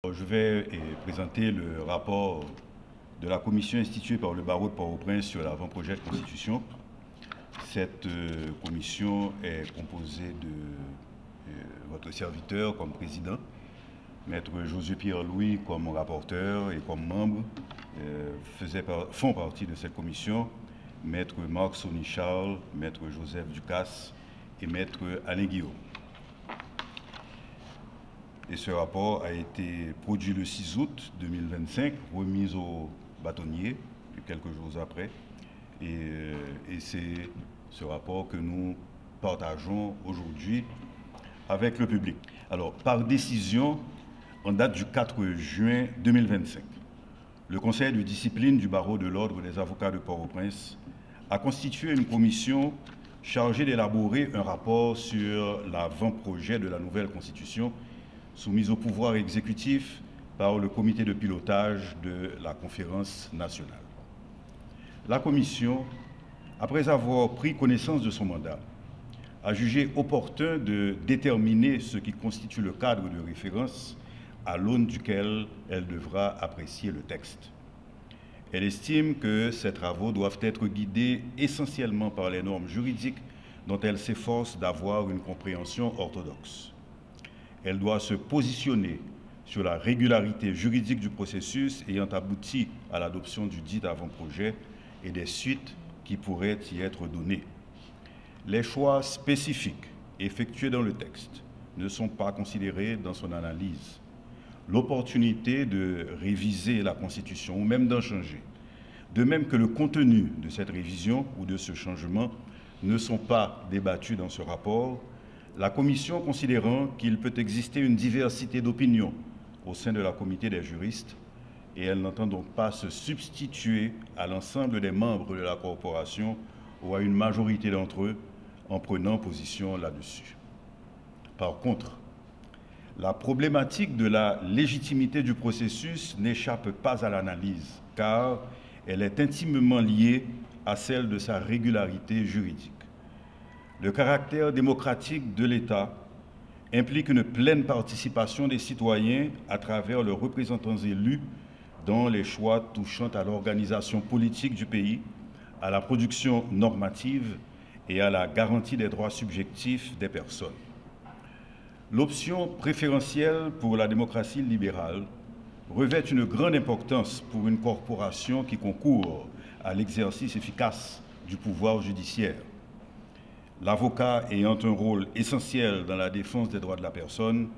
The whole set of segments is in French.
Je vais présenter le rapport de la commission instituée par le barreau de Port-au-Prince sur l'avant-projet de constitution. Cette commission est composée de votre serviteur comme président, Maître Josué Pierre-Louis comme rapporteur et comme membre font partie de cette commission Maître Marc Sony-Charles, Maître Joseph Ducasse et Maître Alain Guillaume. Et ce rapport a été produit le 6 août 2025, remis au bâtonnier quelques jours après. Et c'est ce rapport que nous partageons aujourd'hui avec le public. Alors, par décision, en date du 4 juin 2025, le Conseil de discipline du barreau de l'Ordre des avocats de Port-au-Prince a constitué une commission chargée d'élaborer un rapport sur l'avant-projet de la nouvelle Constitution soumise au pouvoir exécutif par le comité de pilotage de la conférence nationale. La commission, après avoir pris connaissance de son mandat, a jugé opportun de déterminer ce qui constitue le cadre de référence à l'aune duquel elle devra apprécier le texte. Elle estime que ces travaux doivent être guidés essentiellement par les normes juridiques dont elle s'efforce d'avoir une compréhension orthodoxe. Elle doit se positionner sur la régularité juridique du processus ayant abouti à l'adoption du dit avant-projet et des suites qui pourraient y être données. Les choix spécifiques effectués dans le texte ne sont pas considérés dans son analyse. L'opportunité de réviser la Constitution ou même d'en changer, de même que le contenu de cette révision ou de ce changement ne sont pas débattus dans ce rapport, la Commission, considérant qu'il peut exister une diversité d'opinions au sein de la communauté des juristes, et elle n'entend donc pas se substituer à l'ensemble des membres de la corporation ou à une majorité d'entre eux en prenant position là-dessus. Par contre, la problématique de la légitimité du processus n'échappe pas à l'analyse, car elle est intimement liée à celle de sa régularité juridique. Le caractère démocratique de l'État implique une pleine participation des citoyens à travers leurs représentants élus dans les choix touchant à l'organisation politique du pays, à la production normative et à la garantie des droits subjectifs des personnes. L'option préférentielle pour la démocratie libérale revêt une grande importance pour une corporation qui concourt à l'exercice efficace du pouvoir judiciaire. L'avocat ayant un rôle essentiel dans la défense des droits de la personne,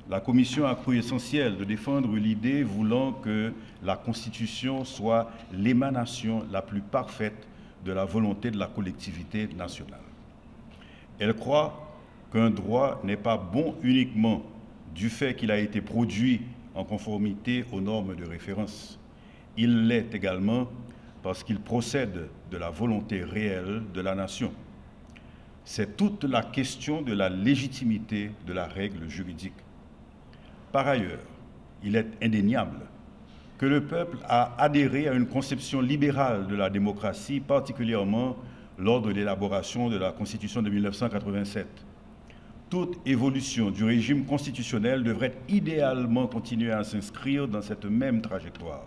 la Commission a cru essentiel de défendre l'idée voulant que la Constitution soit l'émanation la plus parfaite de la volonté de la collectivité nationale. Elle croit qu'un droit n'est pas bon uniquement du fait qu'il a été produit en conformité aux normes de référence. Il l'est également parce qu'il procède de la volonté réelle de la nation. C'est toute la question de la légitimité de la règle juridique. Par ailleurs, il est indéniable que le peuple a adhéré à une conception libérale de la démocratie, particulièrement lors de l'élaboration de la Constitution de 1987. Toute évolution du régime constitutionnel devrait idéalement continuer à s'inscrire dans cette même trajectoire.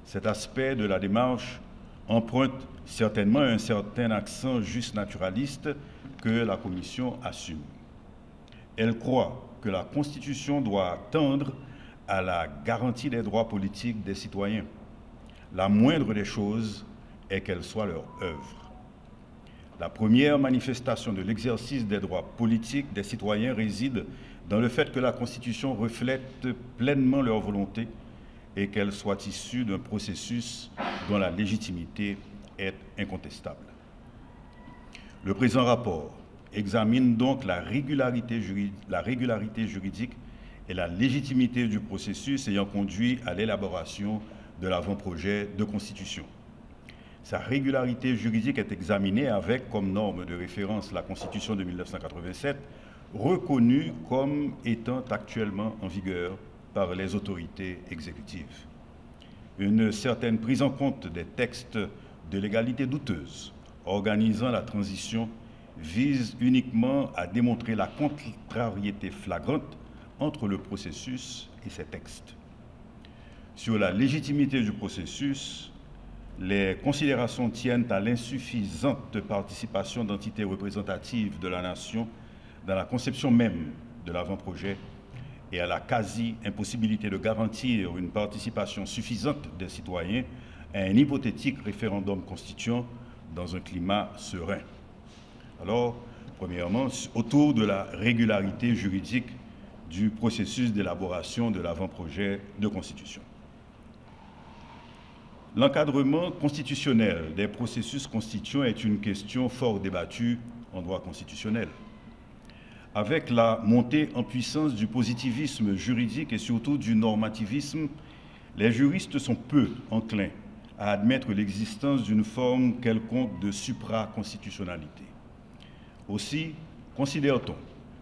Cet aspect de la démarche emprunte certainement un certain accent juste naturaliste que la Commission assume. Elle croit que la Constitution doit tendre à la garantie des droits politiques des citoyens. La moindre des choses est qu'elle soit leur œuvre. La première manifestation de l'exercice des droits politiques des citoyens réside dans le fait que la Constitution reflète pleinement leur volonté et qu'elle soit issue d'un processus dont la légitimité est incontestable. Le présent rapport examine donc la régularité juridique et la légitimité du processus ayant conduit à l'élaboration de l'avant-projet de Constitution. Sa régularité juridique est examinée avec comme norme de référence la Constitution de 1987, reconnue comme étant actuellement en vigueur par les autorités exécutives. Une certaine prise en compte des textes de légalité douteuse organisant la transition vise uniquement à démontrer la contrariété flagrante entre le processus et ses textes. Sur la légitimité du processus, les considérations tiennent à l'insuffisante participation d'entités représentatives de la nation dans la conception même de l'avant-projet et à la quasi-impossibilité de garantir une participation suffisante des citoyens à un hypothétique référendum constituant dans un climat serein. Alors, premièrement, autour de la régularité juridique du processus d'élaboration de l'avant-projet de constitution. L'encadrement constitutionnel des processus constituants est une question fort débattue en droit constitutionnel. Avec la montée en puissance du positivisme juridique et surtout du normativisme, les juristes sont peu enclins à admettre l'existence d'une forme quelconque de supraconstitutionnalité. Aussi, considère-t-on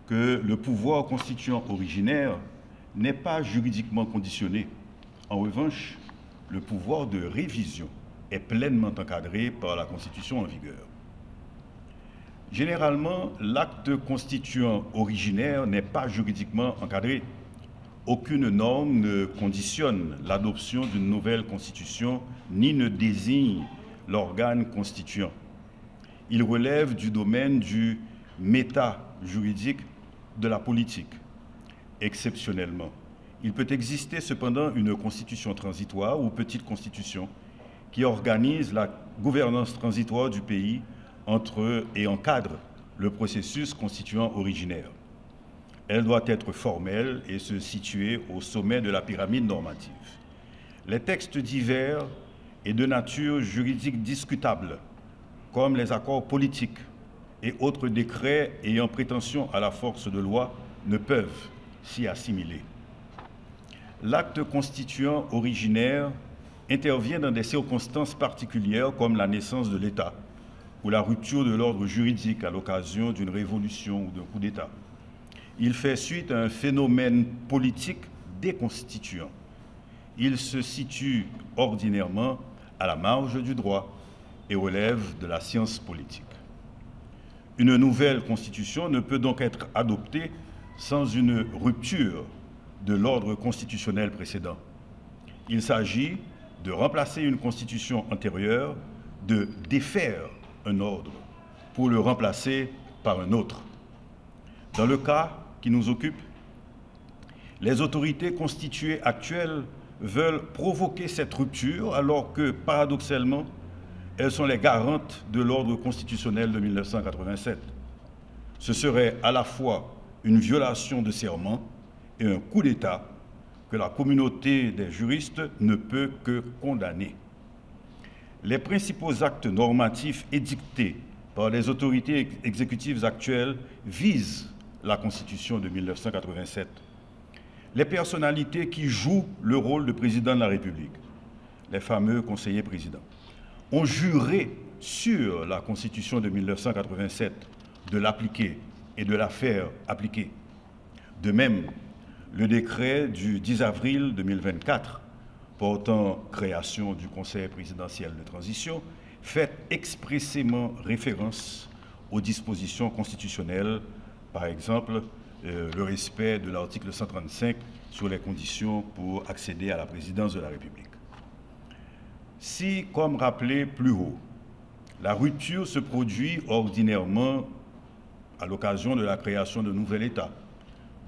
que le pouvoir constituant originaire n'est pas juridiquement conditionné. En revanche, le pouvoir de révision est pleinement encadré par la Constitution en vigueur. Généralement, l'acte constituant originaire n'est pas juridiquement encadré. Aucune norme ne conditionne l'adoption d'une nouvelle constitution ni ne désigne l'organe constituant. Il relève du domaine du méta-juridique de la politique. Exceptionnellement, il peut exister cependant une constitution transitoire ou petite constitution qui organise la gouvernance transitoire du pays et encadre le processus constituant originaire. Elle doit être formelle et se situer au sommet de la pyramide normative. Les textes divers et de nature juridique discutable, comme les accords politiques et autres décrets ayant prétention à la force de loi, ne peuvent s'y assimiler. L'acte constituant originaire intervient dans des circonstances particulières comme la naissance de l'État ou la rupture de l'ordre juridique à l'occasion d'une révolution ou d'un coup d'État. Il fait suite à un phénomène politique déconstituant. Il se situe ordinairement à la marge du droit et relève de la science politique. Une nouvelle constitution ne peut donc être adoptée sans une rupture de l'ordre constitutionnel précédent. Il s'agit de remplacer une constitution antérieure, de défaire un ordre pour le remplacer par un autre. Dans le cas qui nous occupe, les autorités constituées actuelles veulent provoquer cette rupture alors que, paradoxalement, elles sont les garantes de l'ordre constitutionnel de 1987. Ce serait à la fois une violation de serment et un coup d'État que la communauté des juristes ne peut que condamner. Les principaux actes normatifs édictés par les autorités exécutives actuelles visent la Constitution de 1987. Les personnalités qui jouent le rôle de président de la République, les fameux conseillers présidents, ont juré sur la Constitution de 1987 de l'appliquer et de la faire appliquer. De même, le décret du 10 avril 2024 portant création du Conseil présidentiel de transition fait expressément référence aux dispositions constitutionnelles, par exemple le respect de l'article 135 sur les conditions pour accéder à la présidence de la République. Si, comme rappelé plus haut, la rupture se produit ordinairement à l'occasion de la création d'un nouvel État,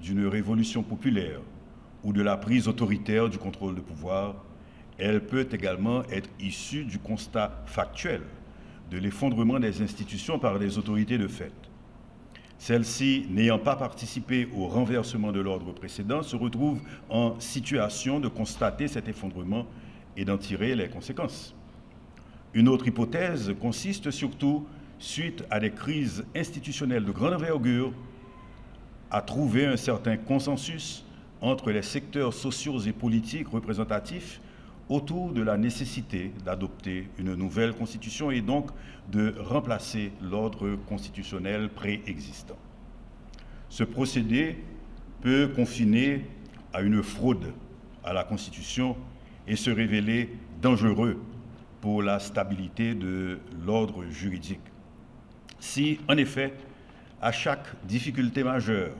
d'une révolution populaire ou de la prise autoritaire du contrôle de pouvoir, elle peut également être issue du constat factuel de l'effondrement des institutions par des autorités de fait. Celles-ci, n'ayant pas participé au renversement de l'ordre précédent, se retrouvent en situation de constater cet effondrement et d'en tirer les conséquences. Une autre hypothèse consiste surtout, suite à des crises institutionnelles de grande envergure, à trouver un certain consensus entre les secteurs sociaux et politiques représentatifs autour de la nécessité d'adopter une nouvelle constitution et donc de remplacer l'ordre constitutionnel préexistant. Ce procédé peut confiner à une fraude à la Constitution et se révéler dangereux pour la stabilité de l'ordre juridique. Si, en effet, à chaque difficulté majeure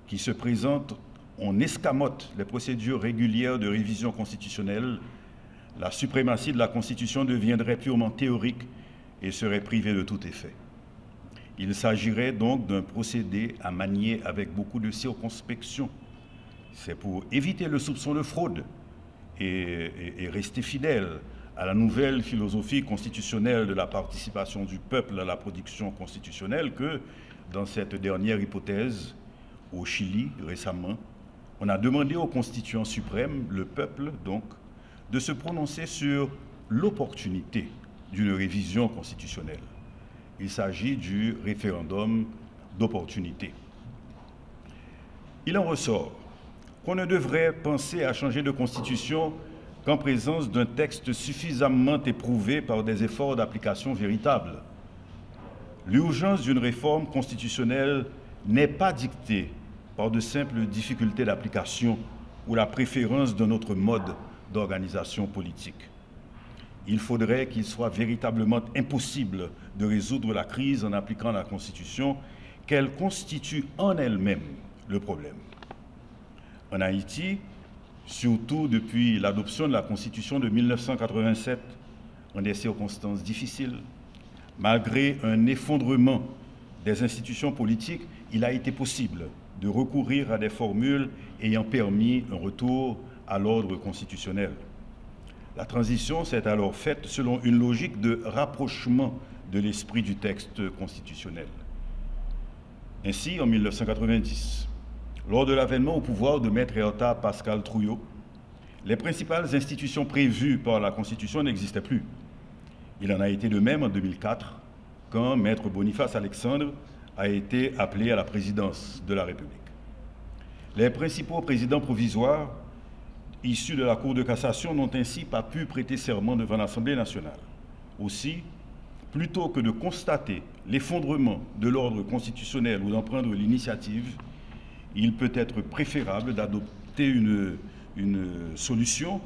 qui se présente on escamote les procédures régulières de révision constitutionnelle, la suprématie de la Constitution deviendrait purement théorique et serait privée de tout effet. Il s'agirait donc d'un procédé à manier avec beaucoup de circonspection. C'est pour éviter le soupçon de fraude et rester fidèle à la nouvelle philosophie constitutionnelle de la participation du peuple à la production constitutionnelle que, dans cette dernière hypothèse, au Chili, récemment, on a demandé au constituant suprême, le peuple donc, de se prononcer sur l'opportunité d'une révision constitutionnelle. Il s'agit du référendum d'opportunité. Il en ressort qu'on ne devrait penser à changer de constitution qu'en présence d'un texte suffisamment éprouvé par des efforts d'application véritables. L'urgence d'une réforme constitutionnelle n'est pas dictée par de simples difficultés d'application ou la préférence d'un autre mode d'organisation politique. Il faudrait qu'il soit véritablement impossible de résoudre la crise en appliquant la Constitution, qu'elle constitue en elle-même le problème. En Haïti, surtout depuis l'adoption de la Constitution de 1987, en des circonstances difficiles, malgré un effondrement des institutions politiques, il a été possible de recourir à des formules ayant permis un retour à l'ordre constitutionnel. La transition s'est alors faite selon une logique de rapprochement de l'esprit du texte constitutionnel. Ainsi, en 1990, lors de l'avènement au pouvoir de Maître Herta Pascal Trouillot, les principales institutions prévues par la Constitution n'existaient plus. Il en a été de même en 2004, quand Maître Boniface Alexandre a été appelé à la présidence de la République. Les principaux présidents provisoires issus de la Cour de cassation n'ont ainsi pas pu prêter serment devant l'Assemblée nationale. Aussi, plutôt que de constater l'effondrement de l'ordre constitutionnel ou d'en prendre l'initiative, il peut être préférable d'adopter une solution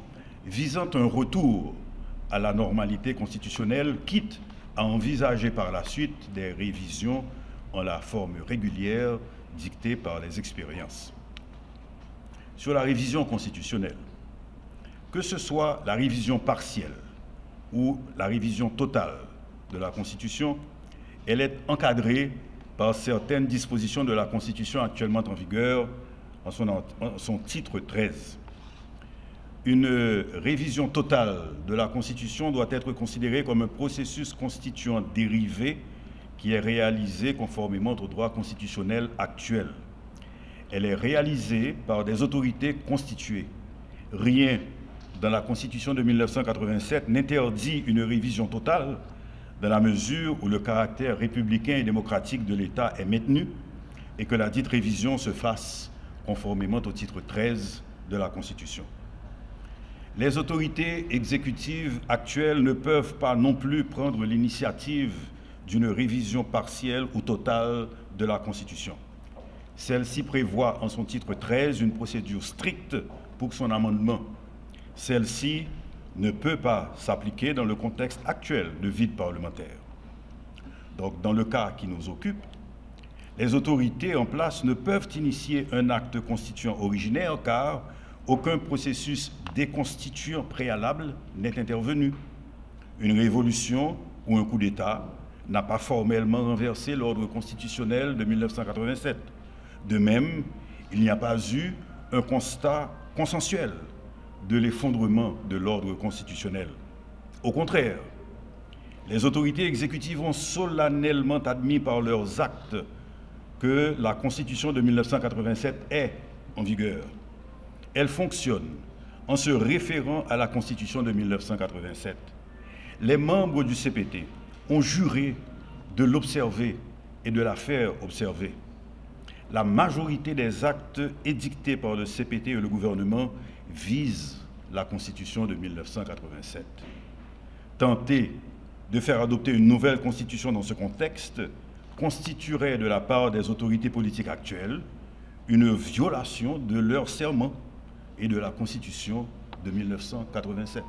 visant un retour à la normalité constitutionnelle, quitte à envisager par la suite des révisions en la forme régulière dictée par les expériences. Sur la révision constitutionnelle, que ce soit la révision partielle ou la révision totale de la Constitution, elle est encadrée par certaines dispositions de la Constitution actuellement en vigueur en son titre 13. Une révision totale de la Constitution doit être considérée comme un processus constituant dérivé qui est réalisé conformément au droit constitutionnel actuel. Elle est réalisée par des autorités constituées. Rien dans la Constitution de 1987 n'interdit une révision totale dans la mesure où le caractère républicain et démocratique de l'État est maintenu et que la dite révision se fasse conformément au titre 13 de la Constitution. Les autorités exécutives actuelles ne peuvent pas non plus prendre l'initiative d'une révision partielle ou totale de la Constitution. Celle-ci prévoit en son titre 13 une procédure stricte pour son amendement. Celle-ci ne peut pas s'appliquer dans le contexte actuel de vide parlementaire. Donc, dans le cas qui nous occupe, les autorités en place ne peuvent initier un acte constituant originaire car aucun processus déconstituant préalable n'est intervenu. Une révolution ou un coup d'État n'a pas formellement renversé l'ordre constitutionnel de 1987. De même, il n'y a pas eu un constat consensuel de l'effondrement de l'ordre constitutionnel. Au contraire, les autorités exécutives ont solennellement admis par leurs actes que la Constitution de 1987 est en vigueur. Elle fonctionne en se référant à la Constitution de 1987. Les membres du CPT ont juré de l'observer et de la faire observer. La majorité des actes édictés par le CPT et le gouvernement visent la Constitution de 1987. Tenter de faire adopter une nouvelle Constitution dans ce contexte constituerait de la part des autorités politiques actuelles une violation de leur serment et de la Constitution de 1987.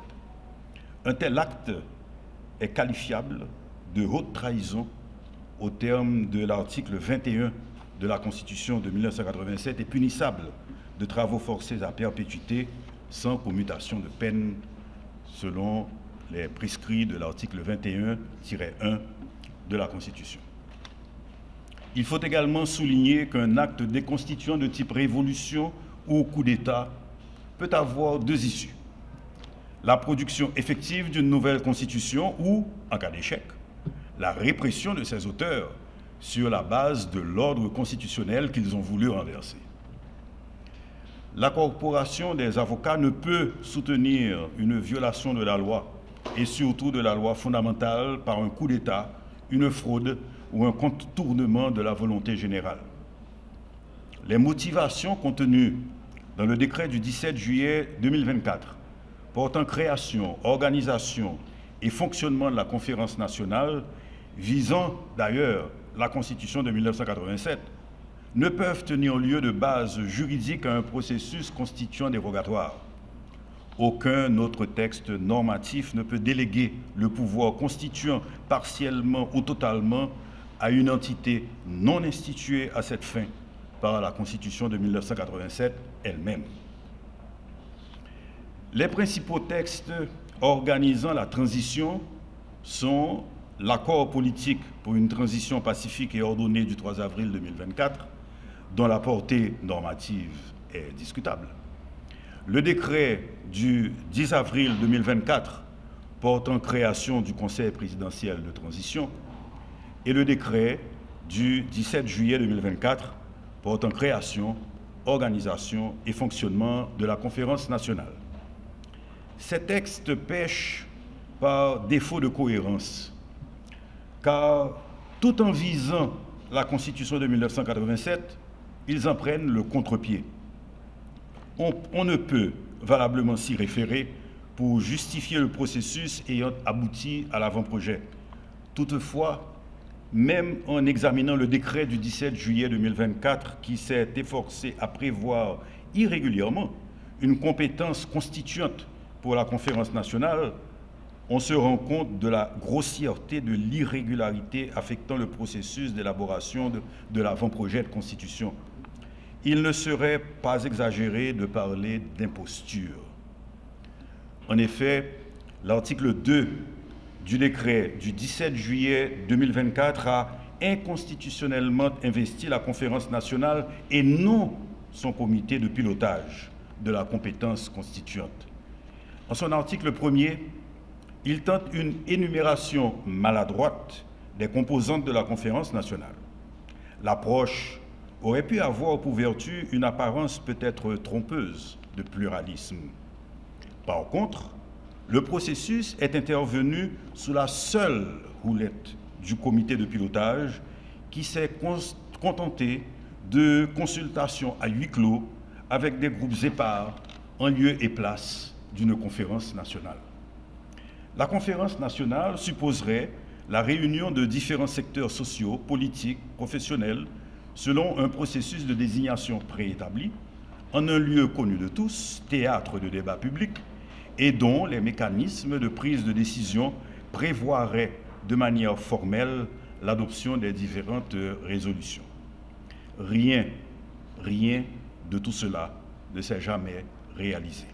Un tel acte est qualifiable de haute trahison au terme de l'article 21 de la Constitution de 1987 et punissable de travaux forcés à perpétuité sans commutation de peine selon les prescrits de l'article 21-1 de la Constitution. Il faut également souligner qu'un acte déconstituant de type révolution ou coup d'État peut avoir deux issues. La production effective d'une nouvelle Constitution ou, en cas d'échec, la répression de ses auteurs sur la base de l'ordre constitutionnel qu'ils ont voulu renverser. La corporation des avocats ne peut soutenir une violation de la loi et surtout de la loi fondamentale par un coup d'État, une fraude ou un contournement de la volonté générale. Les motivations contenues dans le décret du 17 juillet 2024 portant création, organisation et fonctionnement de la conférence nationale, visant d'ailleurs la Constitution de 1987, ne peuvent tenir lieu de base juridique à un processus constituant dérogatoire. Aucun autre texte normatif ne peut déléguer le pouvoir constituant partiellement ou totalement à une entité non instituée à cette fin par la Constitution de 1987 elle-même. Les principaux textes organisant la transition sont l'accord politique pour une transition pacifique et ordonnée du 3 avril 2024, dont la portée normative est discutable. Le décret du 10 avril 2024 portant création du Conseil présidentiel de transition et le décret du 17 juillet 2024 portant création, organisation et fonctionnement de la conférence nationale. Ces textes pêchent par défaut de cohérence, car tout en visant la Constitution de 1987, ils en prennent le contre-pied. On ne peut valablement s'y référer pour justifier le processus ayant abouti à l'avant-projet. Toutefois, même en examinant le décret du 17 juillet 2024 qui s'est efforcé à prévoir irrégulièrement une compétence constituante pour la conférence nationale, on se rend compte de la grossièreté de l'irrégularité affectant le processus d'élaboration de l'avant-projet de constitution. Il ne serait pas exagéré de parler d'imposture. En effet, l'article 2 du décret du 17 juillet 2024 a inconstitutionnellement investi la conférence nationale et non son comité de pilotage de la compétence constituante. En son article 1er, il tente une énumération maladroite des composantes de la conférence nationale. L'approche aurait pu avoir pour vertu une apparence peut-être trompeuse de pluralisme. Par contre, le processus est intervenu sous la seule houlette du comité de pilotage qui s'est contenté de consultations à huis clos avec des groupes épars en lieu et place d'une conférence nationale. La conférence nationale supposerait la réunion de différents secteurs sociaux, politiques, professionnels, selon un processus de désignation préétabli, en un lieu connu de tous, théâtre de débat public, et dont les mécanismes de prise de décision prévoiraient de manière formelle l'adoption des différentes résolutions. Rien de tout cela ne s'est jamais réalisé.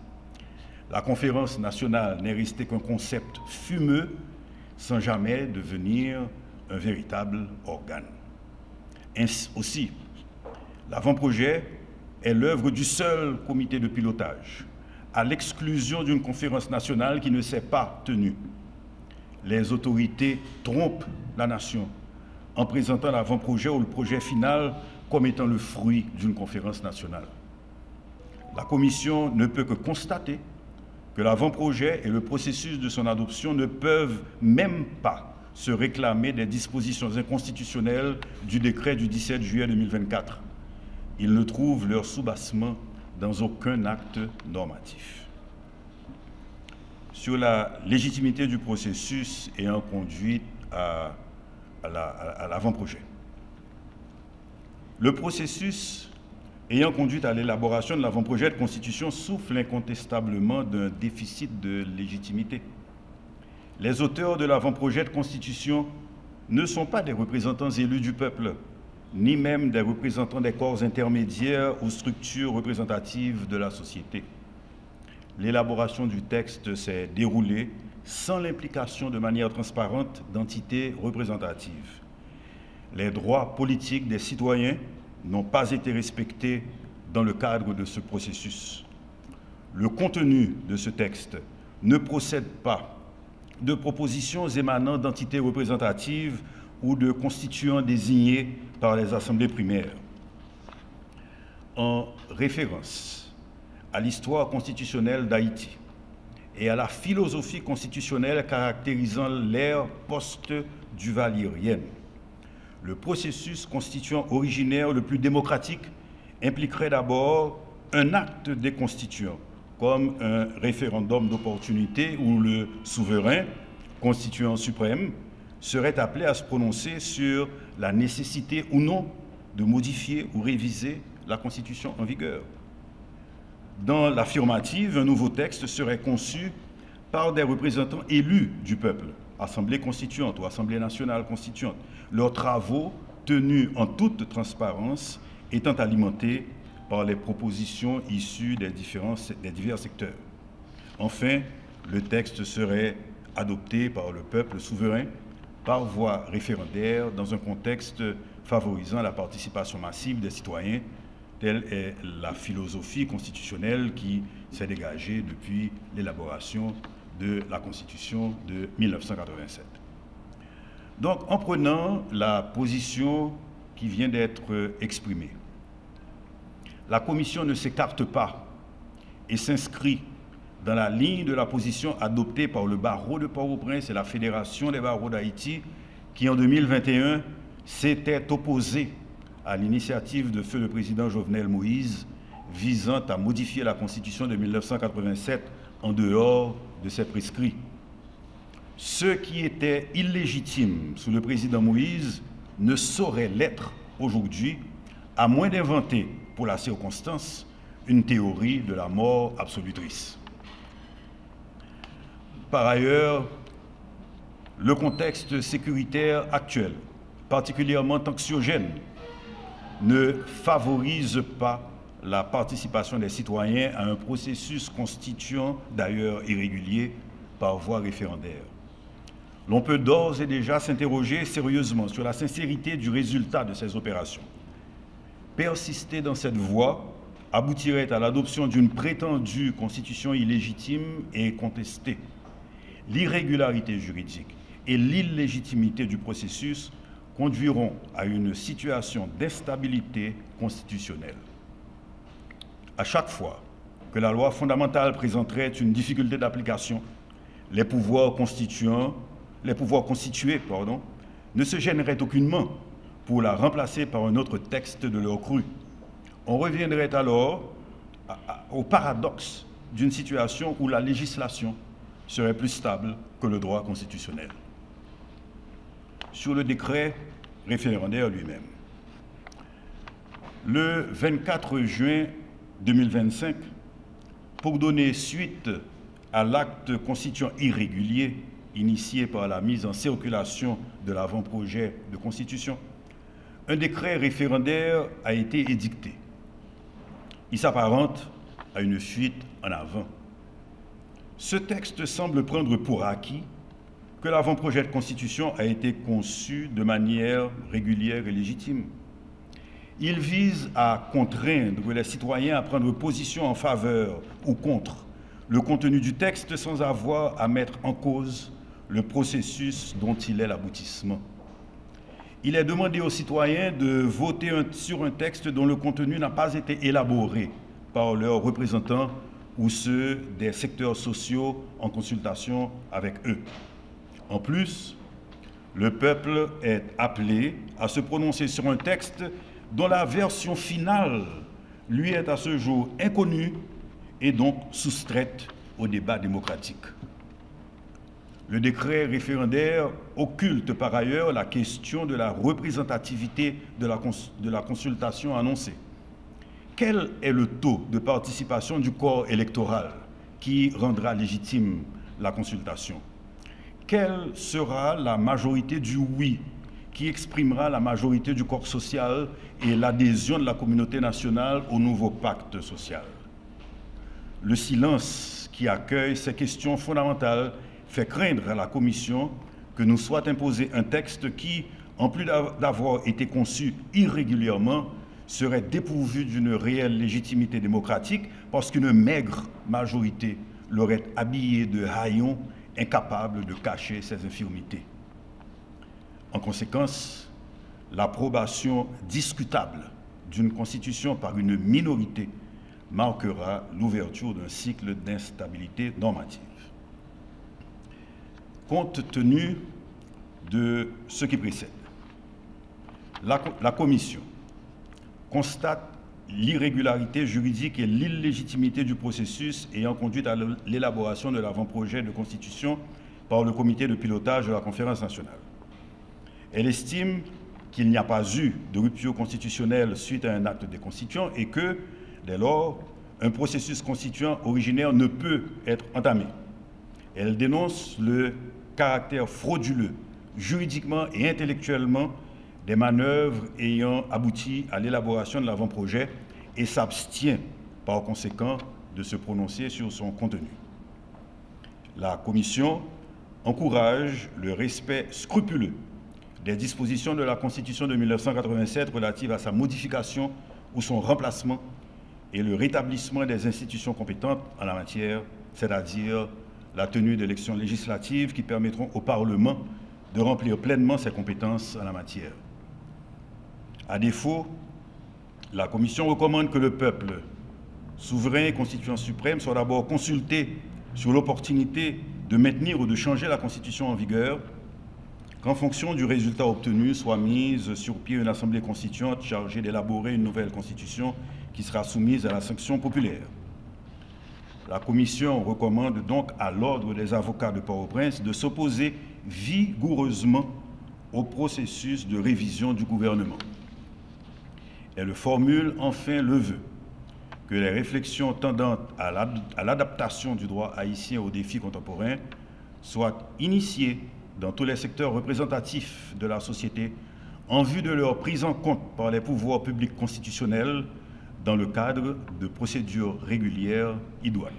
La conférence nationale n'est restée qu'un concept fumeux sans jamais devenir un véritable organe. Ainsi aussi, l'avant-projet est l'œuvre du seul comité de pilotage, à l'exclusion d'une conférence nationale qui ne s'est pas tenue. Les autorités trompent la nation en présentant l'avant-projet ou le projet final comme étant le fruit d'une conférence nationale. La Commission ne peut que constater que l'avant-projet et le processus de son adoption ne peuvent même pas se réclamer des dispositions inconstitutionnelles du décret du 17 juillet 2024. Ils ne trouvent leur soubassement dans aucun acte normatif. Sur la légitimité du processus ayant conduit à l'avant-projet. Le processus ayant conduit à l'élaboration de l'avant-projet de constitution souffle incontestablement d'un déficit de légitimité. Les auteurs de l'avant-projet de constitution ne sont pas des représentants élus du peuple, ni même des représentants des corps intermédiaires ou structures représentatives de la société. L'élaboration du texte s'est déroulée sans l'implication de manière transparente d'entités représentatives. Les droits politiques des citoyens n'ont pas été respectés dans le cadre de ce processus. Le contenu de ce texte ne procède pas de propositions émanant d'entités représentatives ou de constituants désignés par les assemblées primaires. En référence à l'histoire constitutionnelle d'Haïti et à la philosophie constitutionnelle caractérisant l'ère post-duvalérienne, le processus constituant originaire le plus démocratique impliquerait d'abord un acte des constituants, comme un référendum d'opportunité où le souverain, constituant suprême, serait appelé à se prononcer sur la nécessité ou non de modifier ou réviser la Constitution en vigueur. Dans l'affirmative, un nouveau texte serait conçu par des représentants élus du peuple, Assemblée constituante ou Assemblée nationale constituante, leurs travaux tenus en toute transparence étant alimentés par les propositions issues des divers secteurs. Enfin, le texte serait adopté par le peuple souverain par voie référendaire dans un contexte favorisant la participation massive des citoyens, telle est la philosophie constitutionnelle qui s'est dégagée depuis l'élaboration de la Constitution de 1987. Donc, en prenant la position qui vient d'être exprimée, la Commission ne s'écarte pas et s'inscrit dans la ligne de la position adoptée par le barreau de Port-au-Prince et la Fédération des barreaux d'Haïti, qui en 2021 s'était opposé à l'initiative de feu le président Jovenel Moïse visant à modifier la Constitution de 1987 en dehors de ses prescrits. Ce qui était illégitime sous le président Moïse ne saurait l'être aujourd'hui, à moins d'inventer pour la circonstance une théorie de la mort absolutrice. Par ailleurs, le contexte sécuritaire actuel, particulièrement anxiogène, ne favorise pas la participation des citoyens à un processus constituant, d'ailleurs irrégulier, par voie référendaire. L'on peut d'ores et déjà s'interroger sérieusement sur la sincérité du résultat de ces opérations. Persister dans cette voie aboutirait à l'adoption d'une prétendue constitution illégitime et contestée. L'irrégularité juridique et l'illégitimité du processus conduiront à une situation d'instabilité constitutionnelle. À chaque fois que la loi fondamentale présenterait une difficulté d'application, les pouvoirs constitués ne se gêneraient aucunement pour la remplacer par un autre texte de leur cru. On reviendrait alors au paradoxe d'une situation où la législation serait plus stable que le droit constitutionnel. Sur le décret référendaire lui-même, le 24 juin 2025, pour donner suite à l'acte constituant irrégulier initié par la mise en circulation de l'avant-projet de constitution, un décret référendaire a été édicté. Il s'apparente à une fuite en avant. Ce texte semble prendre pour acquis que l'avant-projet de constitution a été conçu de manière régulière et légitime. Il vise à contraindre les citoyens à prendre position en faveur ou contre le contenu du texte sans avoir à mettre en cause le processus dont il est l'aboutissement. Il est demandé aux citoyens de voter sur un texte dont le contenu n'a pas été élaboré par leurs représentants ou ceux des secteurs sociaux en consultation avec eux. En plus, le peuple est appelé à se prononcer sur un texte dont la version finale lui est à ce jour inconnue et donc soustraite au débat démocratique. Le décret référendaire occulte par ailleurs la question de la représentativité de la consultation annoncée. Quel est le taux de participation du corps électoral qui rendra légitime la consultation? Quelle sera la majorité du oui qui exprimera la majorité du corps social et l'adhésion de la communauté nationale au nouveau pacte social. Le silence qui accueille ces questions fondamentales fait craindre à la Commission que nous soit imposé un texte qui, en plus d'avoir été conçu irrégulièrement, serait dépourvu d'une réelle légitimité démocratique parce qu'une maigre majorité l'aurait habillé de haillons incapables de cacher ses infirmités. En conséquence, l'approbation discutable d'une constitution par une minorité marquera l'ouverture d'un cycle d'instabilité normative. Compte tenu de ce qui précède, la Commission constate l'irrégularité juridique et l'illégitimité du processus ayant conduit à l'élaboration de l'avant-projet de constitution par le comité de pilotage de la Conférence nationale. Elle estime qu'il n'y a pas eu de rupture constitutionnelle suite à un acte des constituants et que, dès lors, un processus constituant originaire ne peut être entamé. Elle dénonce le caractère frauduleux, juridiquement et intellectuellement, des manœuvres ayant abouti à l'élaboration de l'avant-projet et s'abstient par conséquent de se prononcer sur son contenu. La Commission encourage le respect scrupuleux des dispositions de la Constitution de 1987 relatives à sa modification ou son remplacement et le rétablissement des institutions compétentes en la matière, c'est-à-dire la tenue d'élections législatives qui permettront au Parlement de remplir pleinement ses compétences en la matière. À défaut, la Commission recommande que le peuple, souverain et constituant suprême, soit d'abord consulté sur l'opportunité de maintenir ou de changer la Constitution en vigueur, qu'en fonction du résultat obtenu soit mise sur pied une assemblée constituante chargée d'élaborer une nouvelle Constitution qui sera soumise à la sanction populaire. La Commission recommande donc à l'Ordre des avocats de Port-au-Prince de s'opposer vigoureusement au processus de révision du gouvernement. Elle formule enfin le vœu que les réflexions tendant à l'adaptation du droit haïtien aux défis contemporains soient initiées dans tous les secteurs représentatifs de la société en vue de leur prise en compte par les pouvoirs publics constitutionnels dans le cadre de procédures régulières idoines.